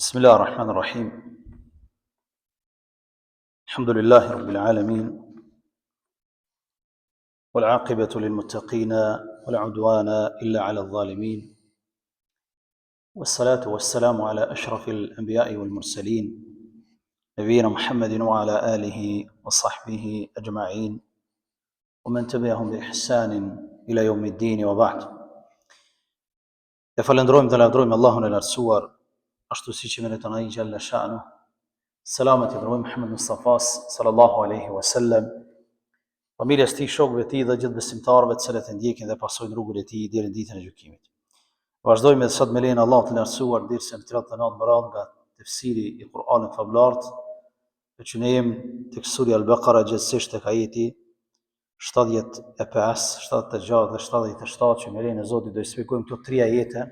بسم الله الرحمن الرحيم. الحمد لله رب العالمين، والعاقبة للمتقين ولا عدوان إلا على الظالمين، والصلاة والسلام على أشرف الأنبياء والمرسلين نبينا محمد وعلى آله وصحبه أجمعين ومن تبعهم بإحسان إلى يوم الدين وبعد. فلندروم دلادروم الله للرسول ashtu si që meriton ai xhalla sha'nu. Selamet i dërgojmë Muhammed Mustafas sallallahu alaihi wasallam, familjes tij, shokëve të tij dhe gjithë besimtarëve të cilët e ndjekin dhe pasojnë rrugën e tij deri në ditën e gjykimit. Vazhdojmë sot me lejen e Allahut të lartësuar dersën 39 më radh nga tefsiri i Kur'anit fablart, që ne jemi tek sura Al-Baqara, gjithsesi tek ajeti 75, 76 dhe 77, që me lejen e Zotit do të shpjegojmë këto tre ajete.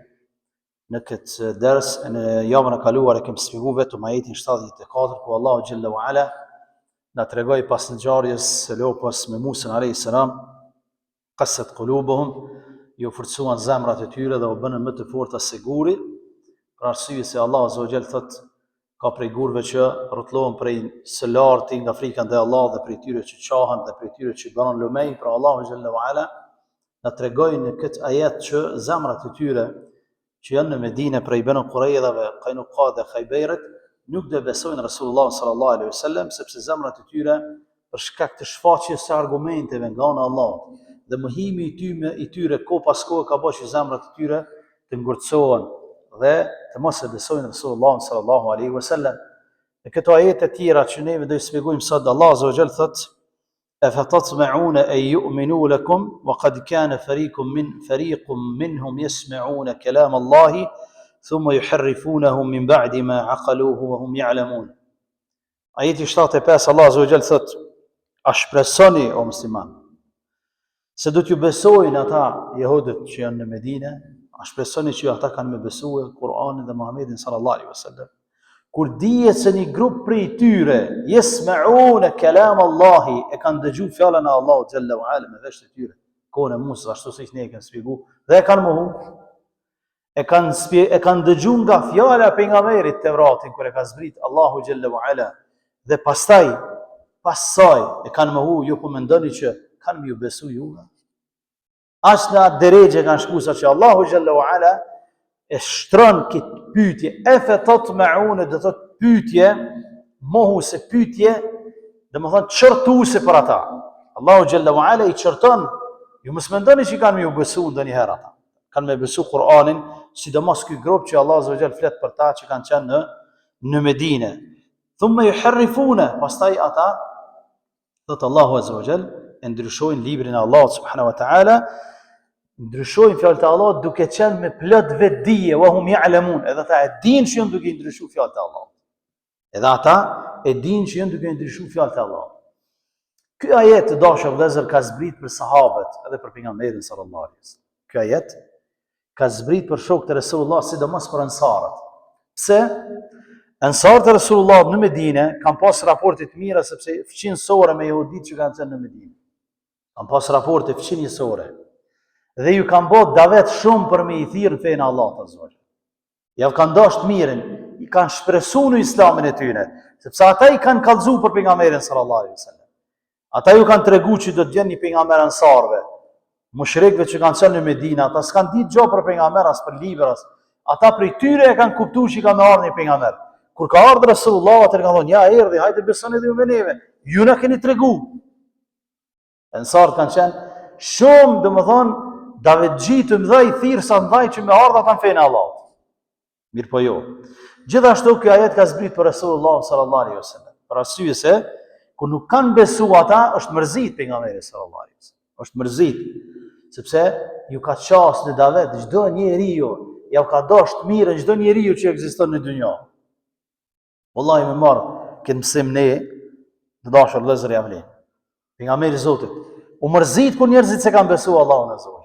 Në këtë ders, në javën e kaluar e kemi shpjeguar vetëm ajetin 74, ku Allahu xhalla wa ala na tregoi pas ngjarjes së lopës me Musa alayhis salam, qasat qulubuhum, ju forcuan zemrat e tyre dhe u bënën më të forta se guri, për arsye se Allahu azza wa jall thot ka prej gurëve që rrotullohen prej së larti nga frika ndaj Allahut dhe prej tyre që qahen dhe prej tyre që bënon lumej. Pra Allahu xhalla wa ala na tregoi në këtë ajet që zemrat e tyre që janë në Medinë prej Banu Qurayzave, Qainuqa dhe Khayberit, nuk do besojnë Rasulullah sallallahu alaihi wasallam, sepse zemrat e tyre për shkak të shfaqjes së argumenteve nga ana e Allahut dhe mohimi i tyre kohë pas kohë ka bërë që zemrat e tyre të ngurtësohen dhe të mos e besojnë Rasulullah sallallahu alaihi wasallam. Në këto ajete të tjera që ne do i shpjegojmë sot, Allah azza wa jall thotë: أفتطمعون أن يؤمنوا لكم وقد كان فريق منهم يسمعون كلام الله ثم يحرفونه من بعد ما عقلوه وهم يعلمون. Ajeti 75, Allah azza wa jall thot: a shpresoni o musliman se do t'ju besojnë ata jehudët që janë në Medinë? A shpresoni që ata kanë me besuar Kur'anin dhe Muhammedin sallallahu alaihi wasallam? Kur dihet se një grup prej tyre yesma'una kalam Allahi, e kanë dëgjuar fjalën e Allahut xhalla wa ala me vesh të tyre, kohën e Musa, ashtu siç ne e kemi shpjeguar, dhe e kanë mohu, e kanë dëgjuar nga fjala e pejgamberit Tevratin kur e ka zbrit Allahu xhalla wa ala, dhe pastaj e kanë mohu. Ju po mendoni që kanë më besu juve? As në atë drejtë kanë shkuar që Allahu xhalla wa ala e shtron këtë pyetje, e fatmatma'un, do thot pyetje, mohu se pyetje, domethënë çortuese për ata. Allahu xhalla wa ala i çorton, ju mos mendoni që kanë më besu ndonjëherë ata. Kanë më besu Kur'anin, sidomos ky grup që Allah azza wa jall flet për ta që kanë qenë në Medinë. Thumma yuharrifuna, pastaj ata, thot Allahu azza wa jall, e ndryshojnë librin e Allahut subhanahu wa taala, ndryshojnë fjalët e Allahut duke qenë me plot vetdije, wa hum ya'lamun, edhe ata e dinë që janë duke ndryshuar fjalët e Allahut. Edhe ata e dinë që janë duke ndryshuar fjalët e Allahut. Ky ajet të dashur vëllezër ka zbrit për sahabët edhe për pejgamberin sallallahu alaihi wasallam. Ky ajet ka zbrit për shokët e Resulullah, sidomos për ansarët. Pse? Ansarët e Resulullah në Medinë kanë pas raporte të mira, sepse fqinësore me jehudit që kanë qenë në Medinë. Kanë pas raporte fqinësore. Dhe ju kanë bërë davet shumë për me i thirrë në fenë e Allahut azza wa jall. Ja kanë dashur mirën, i kanë shpresuar në islamin e tyre, sepse ata i kanë kallëzuar për pejgamberin sallallahu alaihi wasallam. Ata ju kanë treguar që do të vjen një pejgamber ansarëve, mushrikëve që kanë qenë në Medinë, ata s'kan ditë gjë për pejgamber as për libra. Ata prej tyre e kanë kuptuar që ka më ardhur një pejgamber. Kur ka ardhur Resulullah, ata kanë thonë: "Ja, erdhi, hajde besoni edhe ju me neve. Ju na keni treguar." Ansarët kanë qenë shumë, domethënë, davetxhi të mëdhej, thirrsa ndaj që me ardha kanë fenë Allahut. Mirë po jo. Gjithashtu ky ajet ka zbrit për Resulullah sallallahu alaihi wasallam. Për arsye se kur nuk kanë besu ata, është mërzit pejgamberi sallallahu alaihi wasallam. Është mërzit, sepse ju ka qas në davet çdo njeriu, ja ka dashur të mirën çdo njeriu që ekziston në dynjë. Wallahi më marr këtë mësim ne, të dashur vëllezër jam le. Pejgamberi Zotit u mërzit kur njerëzit se kanë besuar Allahun azza wa jall.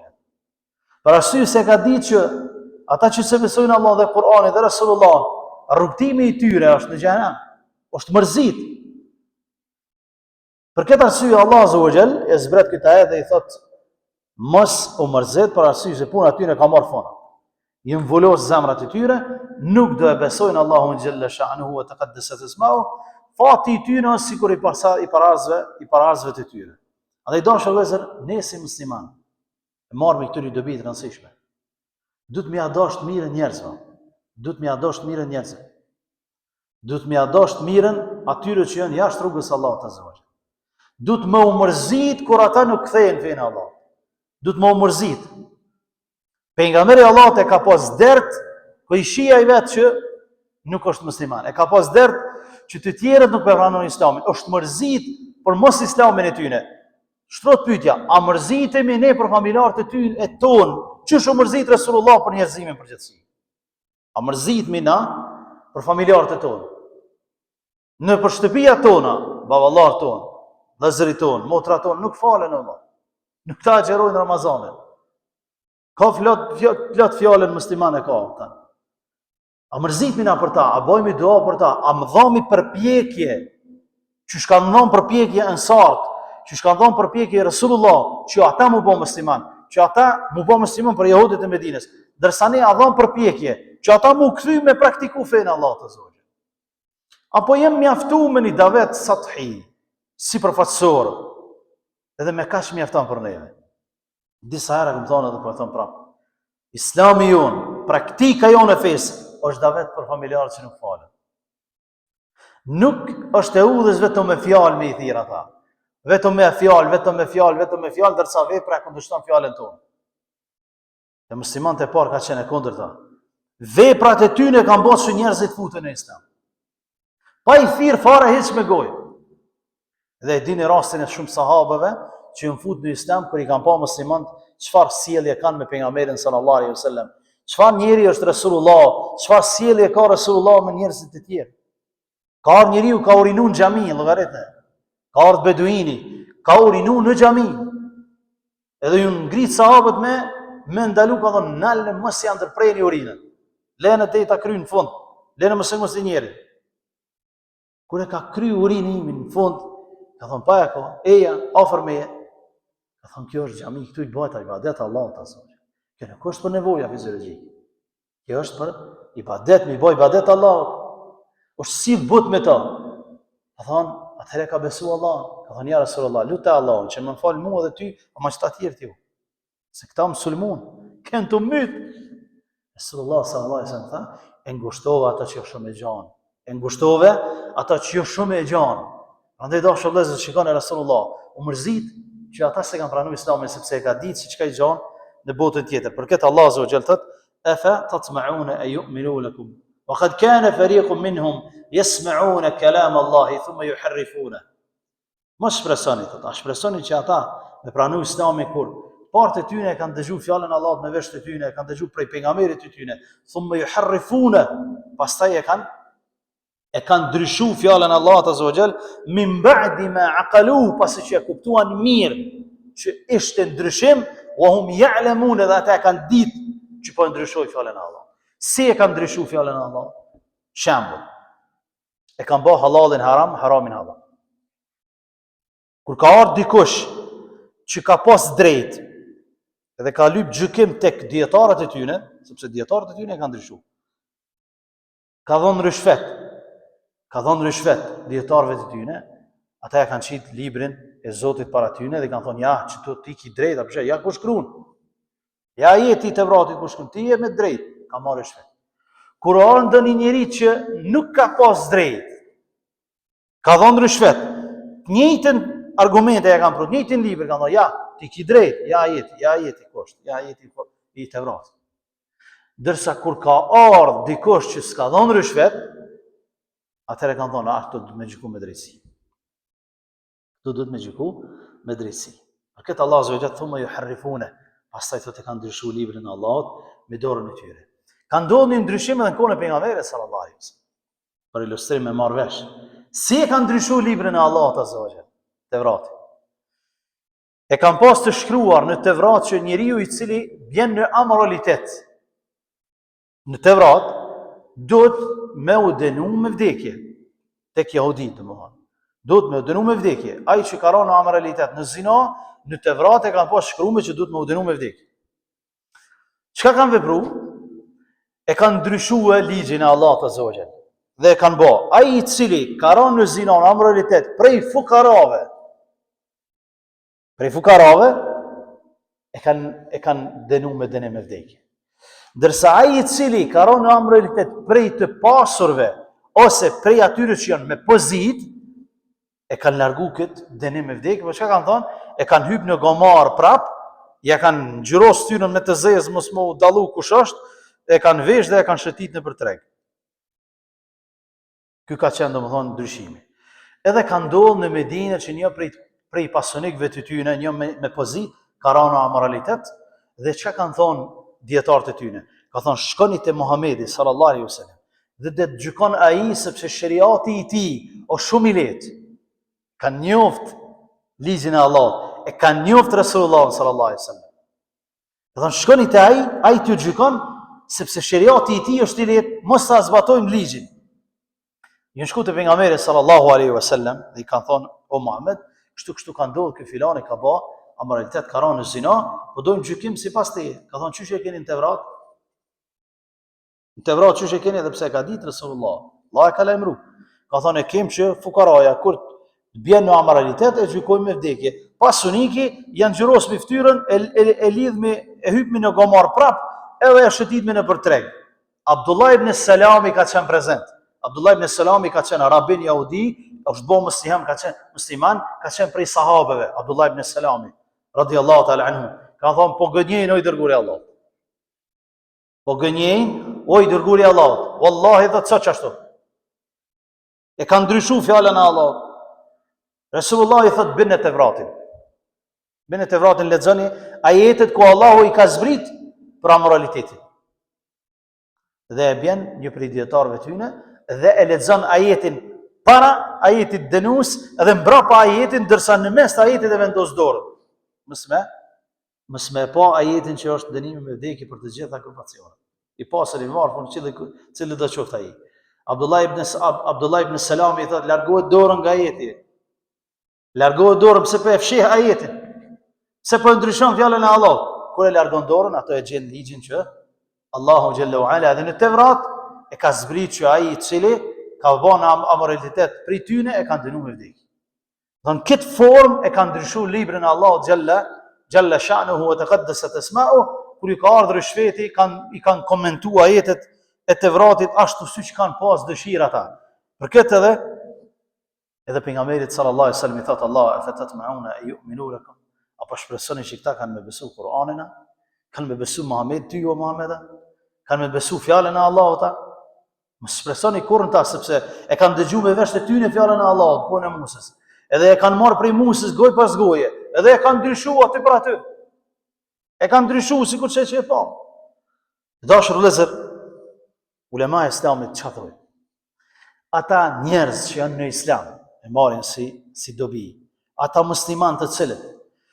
Për arsye se ka ditë që ata që se besojnë Allah dhe Kur'anin dhe Resulullah, rrugtimi i tyre është në xhenem, është mërzit. Për këtë arsye Allah azza wa jall e zbret këtë ajet dhe i thot: mos u mërzit, për arsye se puna tyre ka marrë fund. i mvulos zemrat e tyre, nuk do e besojnë Allahun xhalla sha'nuhu wa taqaddasat ismuhu, fati i tyre është sikur i parazve të tyre. Andaj dashur vëllezër, ne si musliman, e marrë me këtyre dobi të rëndësishme. Duhet me ia dashur mirën njerëzve. Duhet me ia dashur mirën njerëzve. Duhet me ia dashur mirën atyre që janë jashtë rrugës së Allahut azza wa jalla. Duhet me u mërzit kur ata nuk kthehen fen Allah. Duhet me u mërzit. Pejgamberi Allahut e ka pas dert ku i shija i vet që nuk është musliman. E ka pas dert që të tjerët nuk e pranojnë Islamin. Është mërzit për mos Islamin e tyre. Shtrot pyetja, a mërzitemi ne për familjarët e tyre e ton, çu shumë mërzit Resulullah për njerëzimin përgjithësi? A mërzitemi na për familjarët e ton? Në për shtëpia tona, baballar ton, vëllezërit ton, motrat ton nuk falen Allah. Nuk ta xherojnë Ramazanin. Ka plot fjalën muslimane ka ata. A mërzitemi na për ta, a bëjmë dua për ta, a më dhami përpjekje, që shkan dhënë përpjekje ansart, që shkan dhënë përpjekje Resulullah, që ata mu bë musliman, që ata mu bë musliman për jehudit e Medinës, ndërsa ne a dhëm përpjekje, që ata mu kthy me praktiku fen Allah të Zotit. Apo jem mjaftu me një davet sathi, si përfaqësor, edhe me kaq mjafton për neve. Disa herë kam thonë edhe po e them prapë. Islami jon, praktika jonë e fesë, është davet për familjarët që nuk falen. Nuk është e udhës vetëm me fjalë me i thirr ata. Vetëm me fjalë, ndërsa vepra kundërshton fjalën tonë. Te muslimanët e parë ka qenë kundërta. Veprat e tyre kanë bërë që njerëzit futen në Islam. Pa i thirr fare hiç me gojë. Dhe e dini rastin e shumë sahabëve që janë futur në Islam kur i kanë pa muslimanët çfarë sjellje kanë me pejgamberin sallallahu alaihi wasallam. Çfarë njeri është Resulullah, çfarë sjellje ka Resulullah me njerëzit e tjerë. Ka ardhur njeriu ka urinu në xhami, llogaritë. Ka ardhur beduini, ka urinu në xhami. Edhe ju ngrit sahabët me ndalu ka thonë, "Nalë mos ja ndërprerni urinën. Lënë te ta kryjnë në fund. Lënë mos i njeri." Kur e ka kryer urinimin në fund, ka thonë, "Pa e ka, eja, afër meje." Ka thonë, "Kjo është xhami, këtu i bëhet ibadet Allahut azza. Kjo nuk është për nevoja fiziologjike. Kjo është për ibadet, mi bëj ibadet Allahut. Është si but me ta." Ka thonë, "Atëherë ka besu Allah." Ka thonë, "Ja Rasulullah, lutë Allahun që më fal mua dhe ty, ama çta tjerë ti. Se këta musulmon, kënë të mytë." Resulullah sallallahu alaihi wasallam tha, "E ngushtove ata që jo shumë e gjanë. E ngushtove ata që jo shumë e gjanë." Prandaj dashur vëllezër, shikoni Resulullah, u mërzit që ata se kanë pranuar Islamin sepse e ka ditë se çka i gjanë në botën tjetër. Për këtë Allah azza wa jalla thotë, "Afa tatma'una an yu'minu lakum wa qad kana fariqun minhum yasma'una kalam Allah thumma yuharrifuna." Mos shpresoni thotë, shpresoni që ata me pranuar Islamin kur partë e tyre kanë dëgjuar fjalën e Allahut me vesh të tyre, kanë dëgjuar prej pejgamberit të tyre, thumma yuharrifuna, pastaj e kanë ndryshuar fjalën e Allahut azza wa jall min ba'di ma aqalu, pasi që e kuptuan mirë që ishte ndryshim, wa hum ya'lamun, dhe ata kanë ditë që po ndryshoi fjalën e Allahut. Si e kanë ndryshuar fjalën e Allahut? Shembull, e kanë bërë halalin haram, haramin halal. Kur ka ardhur dikush që ka pas drejt edhe ka lyp gjykim tek dietarët e tyre, sepse dietarët e tyre kanë ndryshuar. Ka dhënë rishvet dietarëve të tyre, ata ja kanë qit librin e Zotit para tyre dhe kanë thonë, "Ja, që ti ki drejt, apo ja kush shkruan? Ja jeti të vratit kush shkruan, ti je me drejt." Ka marrë rishvet. Kur ardhën ndonjë njeri që nuk ka pas drejt, ka dhënë rishvet, njëjtën argumente ja kanë prodhuar, njëjtin libër kanë thonë, "Ja, ti ki drejt, ja jeti kusht, ja jeti i të vratit." Dërsa kur ka ardhur dikush që s'ka dhënë rishvet, atëherë kanë thonë, "Këto duhet me gjyku me drejtësi. Këto duhet me gjyku me drejtësi." Për këtë Allah azza wa jalla thumma yuharrifuna, pastaj thotë kanë ndryshuar librin e Allahut me dorën e tyre. Ka ndodhur një ndryshim edhe në kohën e pejgamberit sallallahu alaihi wasallam. Për ilustrim me marrë vesh. Si e kanë ndryshuar librin e Allahut azza wa jalla? Tevrati. E kanë pas të shkruar në Tevrat që njeriu i cili vjen në amoralitet në Tevrat duhet me u dënu me vdekje. Tek jehudit, domethënë. Duhet me u dënu me vdekje. Ai që ka rënë në amoralitet, në zina, në Tevrat e kanë pas shkruar që duhet me u dënu me vdekje. Çka kanë vepruar? e kanë ndryshuar ligjin e Allahut azza wa jall. Dhe e kanë bë. Ai I cili ka rënë në zinë, në amoralitet, prej fukarave, e kanë dënuar me dënim me vdekje. Ndërsa ai I cili ka rënë në amoralitet prej të pasurve ose prej atyre që janë me pozit, e kanë largu këtë dënim me vdekje, por çka kanë thonë? E kanë hyrë në gomar prap, ja kanë ngjyros tyrën me të zezë mos më dallu kush është, e kanë vesh dhe e kanë shëtit në për treg. Ky ka qenë domethënë ndryshimi. Edhe ka ndodhur në Medinë që një prej pasonikëve të tyre, një me pozit, ka rënë në amoralitet, dhe çka kanë thonë dietarët e tyre? Ka thonë shkoni te Muhamedi sallallahu alaihi wasallam dhe të gjykon ai sepse shariati I tij është shumë I lehtë. Kanë njoft ligjin e Allahut, e kanë njoft Resulullah sallallahu alaihi wasallam. Ka thonë shkoni te ai t'ju gjykon sepse shariati I tij është I lehtë, mos ta zbatojmë ligjin. Një shku të pejgamberit sallallahu alaihi wasallam dhe I kanë thonë o Muhammed, kështu ka ndodhur ky filani ka bë amoralitet, ka rënë në zina, po dojmë gjykim sipas teje. Ka thonë çysh e keni në Tevrat? Në Tevrat çysh e keni edhe pse ka ditë Resulullah. Allah e ka lajmëruar. Ka thonë e kem që fukaraja kur bjen në amoralitet e gjykojmë me vdekje. Pasuniki janë xhiros me fytyrën, e lidh me e hyp me në gomar prap, edhe e shëtit me në për treg. Abdullah ibn Salami ka qenë prezent. Abdullah ibn Salami ka qenë arabin jahudi, është bo musliman, ka qenë prej sahabeve, Abdullah ibn Salami, radiallahu ta'ala anhu. Ka thonë, po gënjejnë oj dërguri Allah. Po gënjejnë oj dërguri Allah. Wallahi dhe të qashtu. E ka ndryshu fjallën e Allah. Resulullah I thot binë të vratin. Binë të vratin lexoni ajetet ku Allahu I ka zbrit për amoralitetin. Dhe e bjen një prej dietarëve tyne dhe e lexon ajetin para ajetit dënues edhe mbrapa ajetin, ndërsa në mes të ajetit e vendos dorën. Mos më pa ajetin që është dënimi me vdekje për të gjitha kufacionet. I pasur I marr por cili do qoftë ai. Abdullah ibn Salami I thotë largohet dorën nga ajeti. Largohet dorën pse po e fshih ajetin. Pse po ndryshon fjalën e Allahut. Kur e largon dorën, ato e gjen ligjin që Allahu xhalla wa ala dhe në Tevrat e ka zbrit që ai I cili ka bënë amoralitet prej tyne e kanë dënuar me vdekje. Në këtë formë e kanë ndryshuar librin e Allahut xhalla sha'nuhu wa taqaddasat asma'u, kur I ka ardhur shfeti I kanë komentuar ajetet e Tevratit ashtu siç kanë pas dëshirë ata. Për këtë edhe pejgamberi sallallahu alaihi wasallam I thotë Allah afatatma'una yu'minu lakum. Apo shpresoni që këta kanë me besu Kur'anin, kanë me besu Muhamedit, ty o Muhameda, kanë me besu fjalën e Allahut. Mos shpresoni kurrë ta sepse e kanë dëgjuar me vesh të tyre fjalën e Allahut, po në Musës. Edhe e kanë marrë prej Musës goj pas goje, edhe e kanë ndryshuar aty për aty. E kanë ndryshuar sikur që e pa. Dashur vëllezër, ulema e Islamit çfarë thonë? Ata njerëz që janë në Islam e marrin si dobi. Ata muslimanë të cilët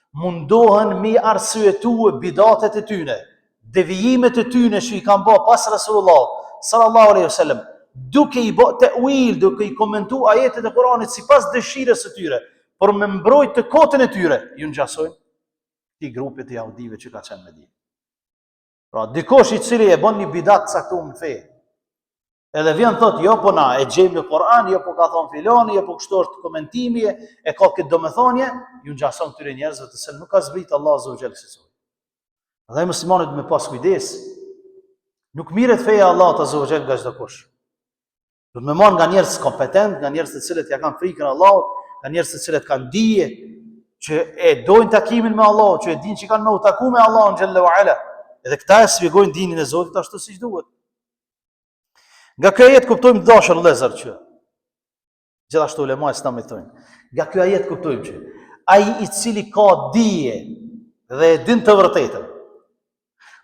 mundohen mi arsyetuar bidatet e tyre, devijimet e tyre që I kanë bërë pas Resulullah sallallahu alaihi wasallam, duke I bë ta'wil, duke I komentu ajetet e Kuranit sipas dëshirës së tyre, por me mbrojt të kotën e tyre, ju ngjasojnë këtij grupit të jahudive që ka qenë në Medinë. Pra, dikush I cili e bën një bidat caktuar në fe, edhe vjen thot, jo po na e gjejmë në Kur'an, jo po ka thon filani, jo po kështu është komentimi, e ka këtë domethënie, ju ngjason këtyre njerëzve të cilët nuk ka zbrit Allah azza wa jall si sot. Dhe muslimanët me pas kujdes, nuk mirret feja Allahut azza wa jall nga çdo kush. Do të më marr nga njerëz kompetent, nga njerëz të cilët ja kanë frikën e Allahut, nga njerëz të cilët kanë dije që e dojnë takimin me Allahun, që e dinë që kanë me u taku me Allahun xhalla wa ala. Edhe këta e shpjegojnë dinin e Zotit ashtu siç duhet. Nga kjo ajet kuptojmë dashur vëllezër që gjithashtu ulema Islamit thonë. Nga kjo ajet kuptojmë që ai I cili ka dije dhe e din të vërtetën,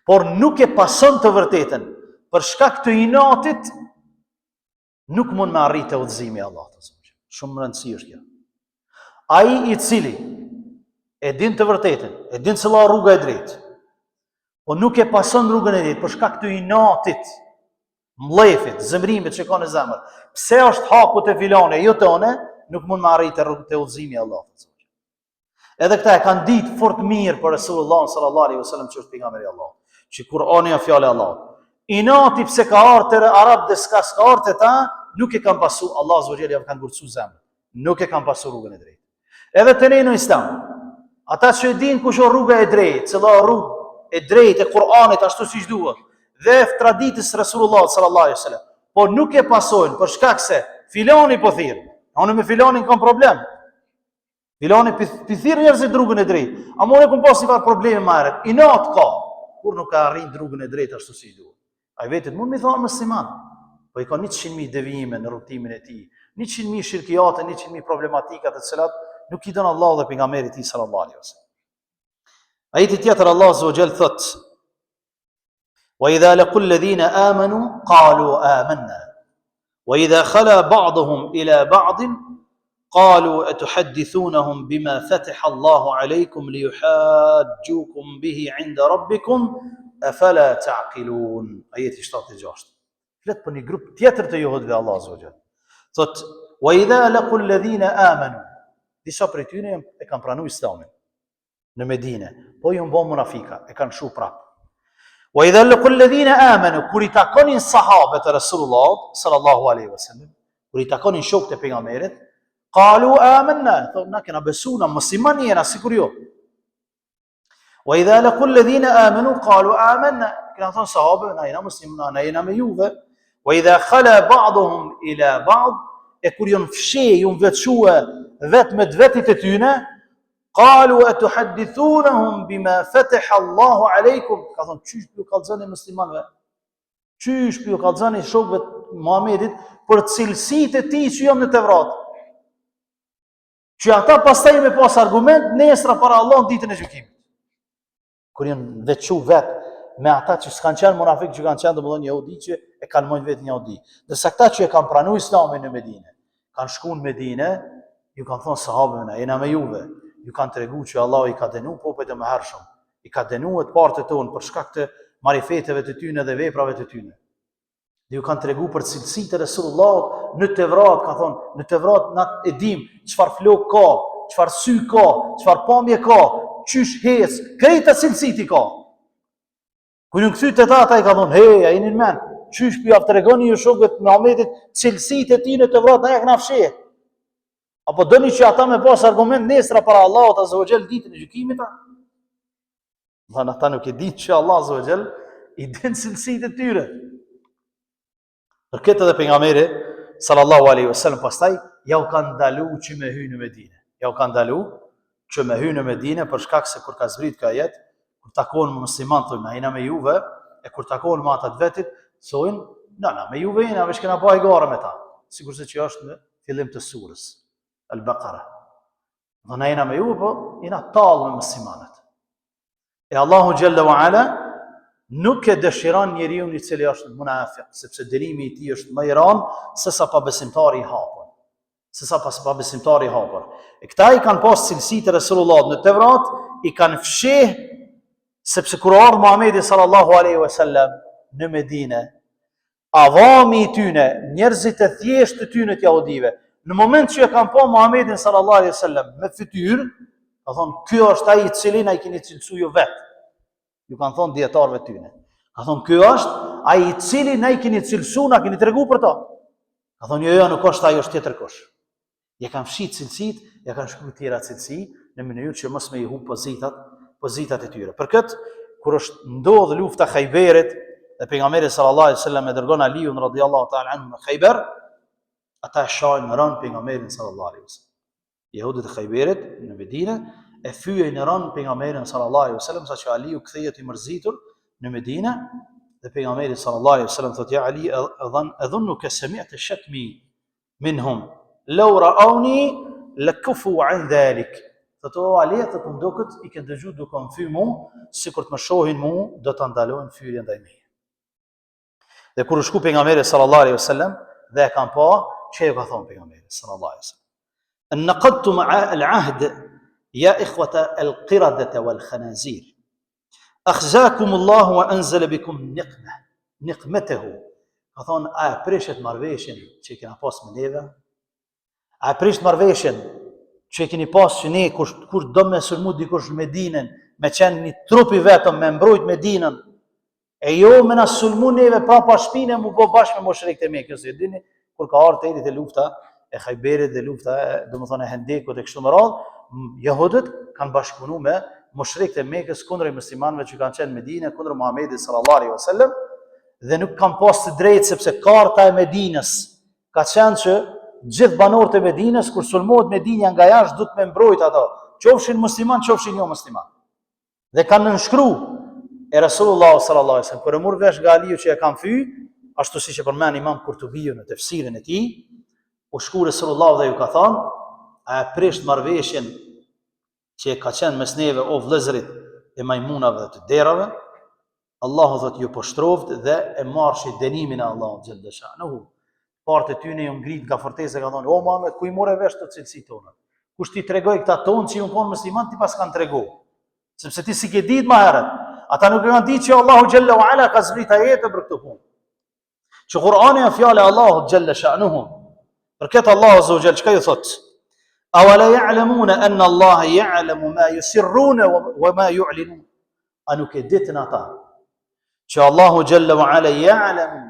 por nuk e pason të vërtetën për shkak të inatit, nuk mund me arritë të udhëzimi i Allahut. Shumë rëndësi është kjo. Ai I cili e din të vërtetën, e din se la rruga e drejtë, po nuk e pason rrugën e drejtë për shkak të inatit, mllefit, zemrimit që ka në zemër. Pse është haku te filane, jo tone, nuk mund me arritë të udhëzimi i Allahut. Edhe këta e kanë ditë fort mirë për Resulullah sallallahu alaihi wasallam që është pejgamberi i Allahut, që Kur'ani është fjalë e Allahut. inati pse ka ardhur te arab dhe s'ka ardhur te ta, nuk e kanë pasu, Allah azza wa jalla ja kanë ngurcu zemrën. Nuk e kanë pasu rrugën e drejtë. Edhe te ne në Islam, ata që e din kush është rruga e drejtë, cila rrugë e drejtë e Kur'anit ashtu siç duhet, dhe traditës Resulullah sallallahu alaihi wasallam, po nuk e pasojnë për shkak se filani po thirr. Unë me filanin kam problem. Filani thirr njerëzit rrugën e drejtë. A unë kam pas një probleme më herët. Inat ka, kur nuk ka arrin rrugën e drejtë ashtu siç duhet. Ai vetë mund mi thonë musliman, po i ka 100.000 devijime në rrugtimin e tij, 100.000 shirkiate, 100.000 problematika të cilat nuk i don Allah dhe pejgamberi i tij sallallahu alaihi wasallam. Ajeti tjetër Allah azza wa jall thot: "Wa idha laqul ladhina amanu qalu amanna wa idha khala ba'dhum ila ba'd qalu atuhaddithunahum bima fataha Allahu alaykum liyuhajjukum bihi 'inda rabbikum afala ta'qilun." Ajeti 76. Flet për një grup tjetër të jehudëve Allah azza wa jall. Thot: "Wa idha laqul ladhina amanu", disa prej tyre e kanë pranuar Islamin në Medinë, po ju bën munafika, e kanë shu prap. Wa idha laqul ladhina amanu, kur i takonin sahabët e Resulullah sallallahu alaihi wasallam, kur i takonin shokët e pejgamberit, qalu amanna, thonë na kena besuar, musliman jena sikur ju. Wa idha laqul ladhina amanu qalu amanna, kanë thonë sahabët, na jena musliman, na jena me juve. Wa idha khala ba'dhum ila ba'd, e kur jon fshi, jon veçue vetë me vetit e tyne, qalu atuhaddithunahum bima fataha Allahu alaykum, ka thonë çysh ju kallzoni muslimanëve, çysh ju kallzoni shokëve të Muhamedit për cilësitë e tij që janë në Tevrat, që ata pastaj me pas argument nesër para Allah në ditën e gjykimit, kur janë veçu vetë me ata që s'kan qenë munafik, që kanë qenë domethënë jehudi, që e kanë marrë vetë jehudi. Ndërsa ata që e kanë pranuar Islamin në Medinë, kanë shkuar në Medinë, ju kanë thonë sahabëve, jena me juve, ju kanë tregu që Allah i ka dënuar popujt e mëhershëm, i ka dënuar të partë tonë për shkak të marifeteve të tyne dhe veprave të tyne. Dhe ju kanë tregu për cilësitë e Resulullah në Tevrat, ka thonë, në Tevrat na e dim çfarë flok ka, çfarë sy ka, çfarë pamje ka, çysh hes, këto cilësitë i ka. Kur ju kthyet ata i ka thonë, "Hey, a jeni në mend? Çysh pi javë tregoni ju shokëve të Muhamedit cilësitë e tij në Tevrat, na ja kanë fshehë. Apo dëni që ata me pas argument nesra para Allahut azza wa jall ditën e gjykimit?" Dhe ata nuk e dinë që Allah azza wa jall i din cilësitë e tyre. Për këtë edhe pejgamberi sallallahu alaihi wasallam pastaj ja u kanë ndalu që me hyjë në Medinë. Ja u kanë ndalu që me hyjë në Medinë për shkak se kur ka zbrit kjo ajet, kur takohen muslimanë thonë, "Na jena me juve", e kur takohen me ata të vetit, thonë, "Na me juve jena, veç kena pa gara me ta." Sigurisht që është në fillim të surës Al-Baqara. Dhe na jena me juve, po jena tallë me muslimanët. E Allahu Jalla wa Ala nuk e dëshiron njeriu i cili është munafik, sepse dënimi i tij është më i rënd se sa pa besimtari i hapur. I hapur. E këta i kanë pas cilësitë e Resulullahut në Tevrat, i kanë fsheh, sepse kur ardhi Muhamedi sallallahu alaihi wasallam në Medinë, avami i tyne, njerëzit e thjeshtë të tyne të jahudive, në moment që e kanë pa Muhamedin sallallahu alaihi wasallam me fytyrë, ka thonë, "Ky është ai i cili na i keni cilësuar ju vetë." Ju kanë thonë dietarëve tyne. Ka thonë, "Ky është ai i cili na i keni cilësuar, na keni treguar për ta." Ka thonë, "Jo, nuk është ai, është tjetër kush." Ja kanë fshit cilësitë, ja kanë shkruar tjera cilësi në mënyrë që mos me i humb pozitat e tyre. Për këtë, kur është ndodh lufta Khayberit dhe pejgamberi sallallahu alaihi wasallam e dërgon Aliun radhiyallahu ta'ala anhu në Khayber, ata e shohin në rënd pejgamberin sallallahu alaihi wasallam. Jehudët e Khayberit në Medinë e fyejnë në rënd pejgamberin sallallahu alaihi wasallam, saqë Aliu kthehet i mërzitur në Medinë dhe pejgamberi sallallahu alaihi wasallam thotë, "Ja Ali, adhunnuka sami'ta shatmi minhum law ra'awni lakufu 'an dhalik." Thotë, "O Ali, të ndokët i kanë dëgjuar duke më fyer mua, sikur të më shohin mua, do ta ndalojnë fyrjen ndaj meje." Dhe kur u shku pejgamberi sallallahu alaihi wasallam dhe e kanë pa, çe ka thonë pejgamberi sallallahu alaihi wasallam, "Naqadtum al-ahd ya ikhwata al-qiradata wal-khanazir. Akhzakum Allah wa anzala bikum niqmatahu." Ka thonë, "A e prishet marrveshjen që kena pas me neve? A e prisht marrveshjen që keni pas që ne kur do me sulmu dikush në Medinën, me qenë një trup i vetëm me mbrojt Medinën, E jo me na sulmu neve prapa shpine mu bo bashkë me mushrikët e Mekës. E dini, kur ka ardhur terit e lufta e Khajberit dhe lufta e Hendekut e kështu me radhë, jehudët kanë bashkëpunu me mushrikët e Mekës kundër muslimanëve që kanë qenë në Medinë, kundër Muhamedit sallallahu alaihi wasallam, dhe nuk kanë pas të drejtë sepse karta e Medinës ka qenë që gjithë banorët e Medinës kur sulmohet Medinja nga jashtë duhet me mbrojt ato, qofshin musliman, qofshin jo musliman. Dhe kanë nënshkruar e Rasulullah sallallahu alaihi wasallam kur e mor vesh nga Aliu që e kanë fyj, ashtu siç e përmend Imam Kurtubiu në tefsirin e tij, u shku Rasulullah dhe ju ka thënë, a e prisht marrveshjen që ka qenë mes neve o vëllezërit e majmunave të derave, Allahu thot ju po shtroft dhe e marrshi dënimin e Allahut xhalla shanuhu. Partë e tyne ju ngrit nga fortesa ka thonë, o Muhammed, ku i more vesh të cilësitë tona? Kush ti tregoj këta tonë që ju konë musliman, ti pas kanë tregu. Sepse ti si ke ditë më herët. Ata nuk e kanë ditë që Allahu xhalla wa ala ka zbrit ajete për këtë punë. Që Kur'ani është fjala e Allahut xhalla shanuhu. Për këtë Allahu azza wa jalla çka ju thot? Awala ya'lamuna anna Allah ya'lamu ma yusirruna wa ma yu'linun. A nuk e ditën ata që Allahu xhalla wa ala ya'lamu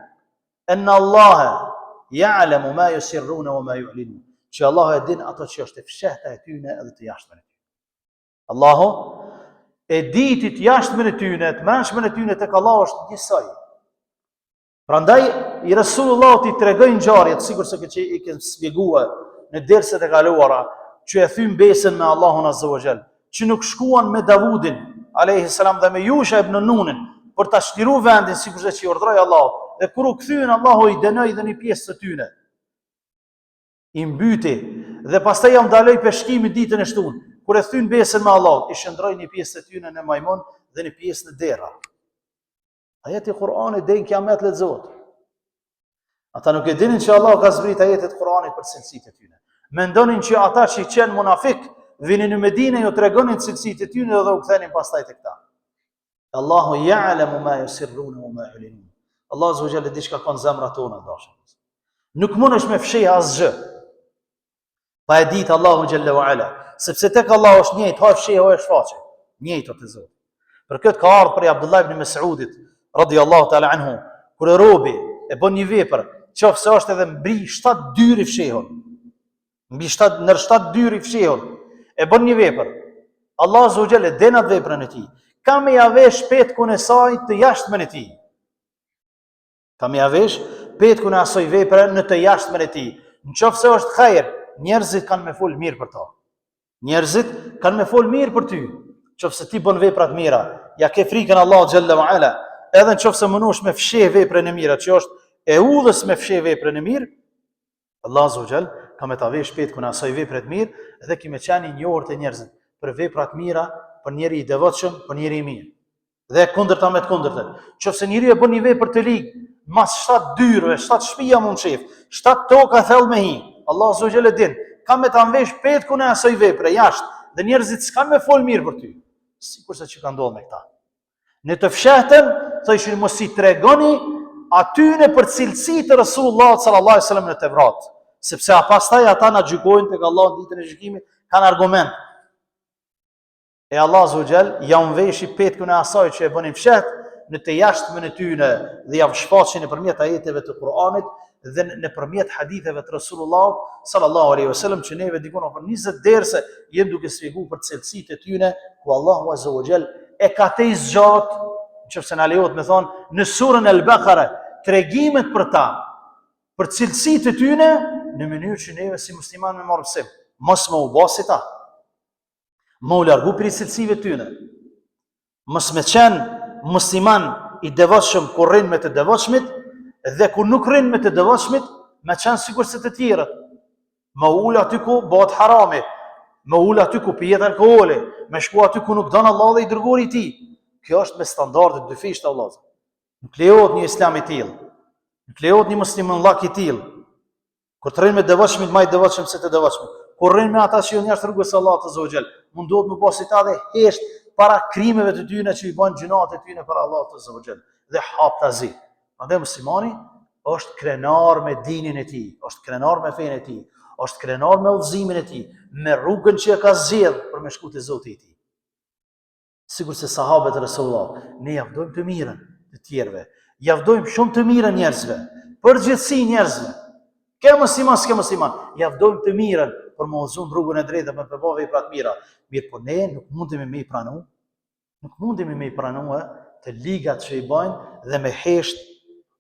anna Allah ya'lamu ma yusirruna wa ma yu'linun. Që Allahu e din ato që është e fshehta e tyne edhe të jashtme e tyne. Allahu e diti të jashtme e tyne, të menshme e tyne tek Allahu është njësoj. Prandaj i Rasulullah i tregoi ngjarjet, sikur se që i kanë shpjeguar në derset e kaluara, që e thym besën me Allahun azza wa jall, që nuk shkuan me Davudin alayhi salam dhe me Yusha ibn Nunin për ta shtruar vendin sikur se që i urdhroi Allahu. Dhe kur u kthyen Allahu i dënoi dhe një pjesë të tyne. I mbyti dhe pastaj jam daloi peshkimi ditën e shtunë. Kur e thyn besën me Allah, i shndroi një pjesë të tyne në majmun dhe një pjesë në dera. Ajeti i Kur'anit deri në kiamet lexohet. Ata nuk e dinin që Allah ka zbrit ajetet e Kur'anit për cilësitë e tyne. Mendonin që ata që qenë munafik vinin në Medinë ju tregonin cilësitë e tyne dhe u kthenin pastaj tek ta. Allahu ya'lamu ma yusirruna wa ma yu'linun. Allah azza wa jalla di çka kanë zemrat tona dashur. Nuk mundesh me fshih asgjë. Pa e ditë Allahu xhalla wa ala, sepse tek Allahu është njëjtë, ha fshih o e shfaqe. Njëjtë o të Zot. Për këtë ka ardhur për Abdullah ibn Mas'udit radhiyallahu ta'ala anhu, kur robi e bën një vepër, qofse është edhe mbi 7 dyri fshehur. Mbi 7 ndër 7 dyri fshehur, e bën një vepër. Allah azza wa jalla den atë veprën e tij. Ka me ja vesh petkun e saj të jashtmen e tij. Ka me ja vesh petkun e asaj vepre në të jashtmen e tij. Nëse është hajër, njerëzit kanë me fol mirë për to. Njerëzit kanë me fol mirë për ty. Nëse ti bën vepra të mira, ja ke frikën Allahu xhalla wa ala, edhe nëse mënosh me fsheh veprën e mira, që është e udhës me fsheh veprën e mirë, Allah azza wa jall ka me ta vesh petkun e asaj vepre të mirë dhe ki me qenë i njohur te njerëzit për vepra të mira, për njeri i devotshëm, për njeri i mirë. Dhe kundërta me të kundërtën. Nëse njeriu e bën një vepër të ligë, mas 7 dyrëve, 7 shtëpia mund shef, 7 toka thellë me hi. Allah azza wa jalla din, ka me ta vesh petkun e asaj vepre jashtë, dhe njerëzit s'kan me fol mirë për ty. Sikurse që ka ndodhur me këta. Në të fshehtën, thoshin mos i tregoni atyne për cilësitë të Rasulullah sallallahu alaihi wasallam në Tevrat, sepse pastaj ata na gjykojnë tek Allah në ditën e gjykimit, kanë argument. E Allah azza wa jall janë veshi petkun e asaj që e bënin fshet në të jashtmen e tyne dhe ja shfaqin nëpërmjet ajeteve të Kur'anit dhe nëpërmjet haditheve të Rasulullah sallallahu alaihi wasallam, që neve dikon për 20 derse jem duke shpjeguar për cilësitë e tyne ku Allahu azza wa jall e ka të zgjat, nëse na lejohet me thonë, në surën Al-Baqara tregimet për ta, për cilësitë e tyne në mënyrë që neve si musliman me marrë mësim, mos më u bë si ta. Më u largu për cilësive tyne. Mos me qenë musliman i devotshëm kur rrin me të devotshmit dhe kur nuk rrin me të devotshmit, me qenë sikur se të tjerët. Më ul aty ku bëhet harami, më ul aty ku pijet alkooli, me shku aty ku nuk don Allah dhe i dërguari i tij. Kjo është me standardet dyfish të Allahut. Nuk lejohet një islam i tillë. Nuk lejohet një muslimanllak i tillë. Kur të rrin me devotshmit, më i devotshëm se të devotshmit. Kur rrin me ata që janë jashtë rrugës së Allahut azza wa jall, mundohet më pas ta dhe hesht para krimeve të tyre që i bën gjunat e tyre për Allahut azza wa jall dhe haptazi. Prandaj muslimani është krenar me dinin e tij, është krenar me fenë e tij, është krenar me udhëzimin e tij, me rrugën që e ka zgjedh për me shku te Zoti i tij. Sikur se sahabët e Rasulullah, ne ja vdojmë të mirën, të tjerëve. Ja vdojmë shumë të mirën njerëzve, përgjithësi njerëzve. Ke musliman, s'ke musliman, ja vdojmë të mirën për më udhëzuar rrugën e drejtë për të bërë vepra të mira. Mirë, po ne nuk mundemi me i pranu të ligat që i bajnë dhe me hesht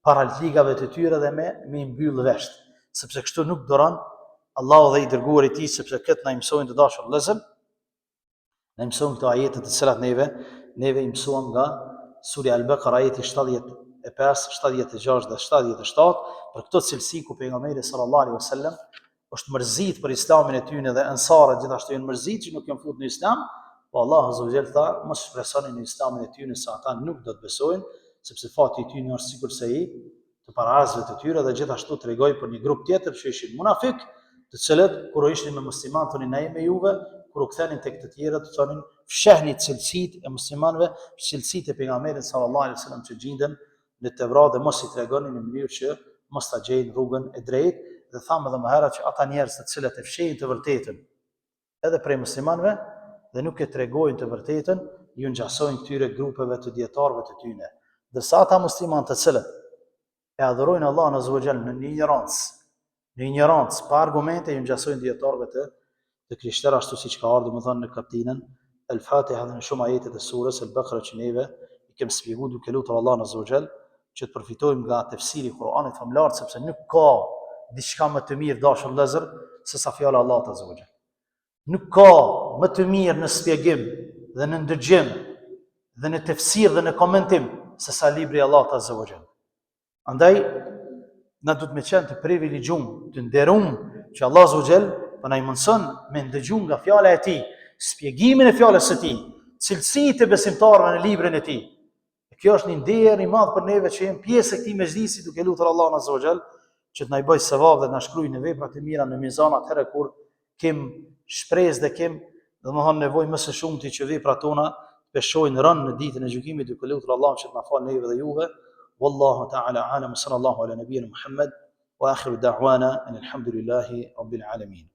para ligave të tyre dhe me i mbyll vesht. Sepse kështu nuk doron Allahu dhe i dërguari i tij, sepse këtë na mësojnë të dashur vëllezër. Na mësojnë këto ajete të cilat neve i mësuam nga Surja Al-Baqara ajeti 75, 76 dhe 77, për këto cilësi ku pejgamberi sallallahu alaihi wasallam është mërzit për islamin e tyre dhe ansarët gjithashtu janë mërzit që nuk janë futur në islam, po Allahu azza wa jalla tha mos shpresoni në islamin e tyre se ata nuk do të besojnë, sepse fati i tyre është sikur se i të paraardhësve të tyre, dhe gjithashtu tregoi për një grup tjetër që ishin munafik, të cilët kur ishin me muslimanë thonin na jemi me juve, kur u kthenin tek të tjerët thonin fshehni cilësitë e muslimanëve, cilësitë e pejgamberit sallallahu alaihi wasallam që gjenden në Tevrat dhe mos i tregonin në mënyrë që mos ta gjejnë rrugën e drejtë, dhe thamë edhe më herët që ata njerëz të cilët e fshehin të vërtetën edhe prej muslimanëve dhe nuk e tregojnë të vërtetën, ju ngjasojnë këtyre grupeve të dietarëve të tyre. Ndërsa ata muslimanë të cilët e adhurojnë Allahun azza wa jalla në ignorancë, pa argumente, ju ngjasojnë dietarëve të krishterë, ashtu siç ka ardhur domethënë në kapitullin El-Fatiha dhe në shumë ajete të surës El-Baqara që neve i kemi shpjeguar duke lutur Allahun azza wa jalla që të përfitojmë nga tefsiri i Kuranit famlar, sepse nuk ka diçka më të mirë dashur vëllezër se sa fjala e Allahut azza wa jalla. Nuk ka më të mirë në shpjegim dhe në ndëgjim dhe në tefsir dhe në komentim se sa libri i Allahut azza wa jalla. Andaj na duhet me qenë të privilegjum, të nderum që Allah azza wa jalla po na i mëson me ndëgju nga fjala e tij, shpjegimin e fjalës së tij, cilësitë e besimtarëve në librin e tij. Kjo është një nder i madh për neve që jemi pjesë e këtij mezhlisi, duke lutur Allahun azza wa jall që të na i bëjë sevap dhe të na shkruajë në vepra të mira në mizan atëherë kur kem shpresë dhe kem domethënë nevojë më së shumti që veprat tona të peshojnë rënë në ditën e gjykimit, duke lutur Allahun që të na falë neve dhe juve. Wallahu ta'ala a'lam, sallallahu ala nabiyyina Muhammad wa akhiru da'wana alhamdulillahi rabbil alamin.